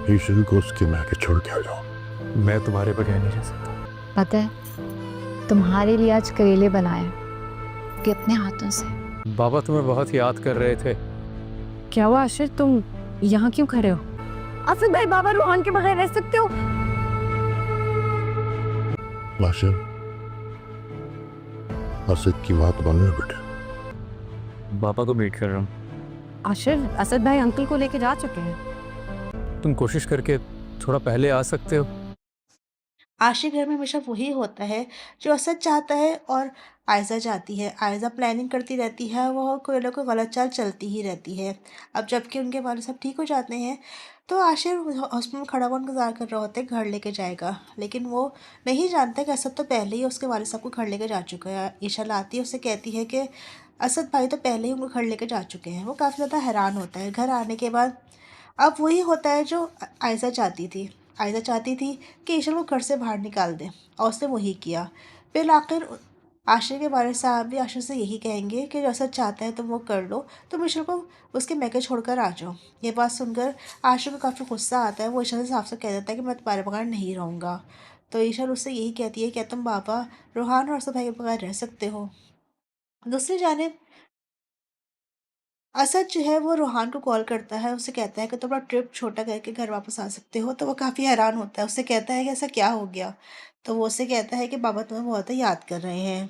Issue को उसके मैके छोड़ के आ जाओ। मैं तुम्हारे बगैर नहीं रह सकता। पता है तुम्हारे लिए आज करेले बनाए कि अपने हाथों से। बाबा तुम्हें बहुत याद कर रहे थे। क्या हुआ आशिर, तुम यहाँ क्यों खड़े हो? आसिफ भाई, बाबा रूहान के बगैर रह सकते हो? आशिर, असद की बात मानो बेटे। बाबा को मीट कर रहा हूँ। आशिर, असद भाई अंकल को लेके जा चुके हैं। तुम कोशिश करके थोड़ा पहले आ सकते हो। आशिक घर में हमेशा वही होता है जो असद चाहता है और आयज़ा चाहती है। आयज़ा प्लानिंग करती रहती है, वह कोई ना कोई गलत चाल चलती ही रहती है। अब जबकि उनके वाले सब ठीक हो जाते हैं तो आशिर हॉस्पिटल में खड़ा हुआ इंतज़ार कर रहा होता है घर लेके जाएगा, लेकिन वो नहीं जानता कि असद तो पहले ही उसके वाले साहब को घर लेके जा चुका है। ईशा आती है, उससे कहती है कि असद भाई तो पहले ही उनको घर लेके जा चुके हैं। वो काफ़ी ज़्यादा हैरान होता है। घर आने के बाद अब वही होता है जो आयज़ा चाहती थी। आयज़ा चाहती थी कि ईशा को घर से बाहर निकाल दे और उसने वही किया। फिर आखिर आशिर के वालिद साहब भी आशिर से यही कहेंगे कि जो असद चाहता है तुम वो कर लो, तुम ईशा को उसके मैके छोड़कर आ जाओ। ये बात सुनकर आशिर को काफ़ी गुस्सा आता है। वो ईशा से साफ से कह देता है कि मैं तुम्हारे बगैर नहीं रहूँगा। तो ईशा उससे यही कहती है, क्या तुम बाबा रूहान और असद भाई के बगैर रह सकते हो? दूसरी जानिब असद जो है वो रूहान को कॉल करता है, उसे कहता है कि तुम अपना ट्रिप छोटा करके घर वापस आ सकते हो। तो वो काफ़ी हैरान होता है, उससे कहता है कि ऐसा क्या हो गया? तो वो उससे कहता है कि बाबा तुम्हें बहुत याद कर रहे हैं।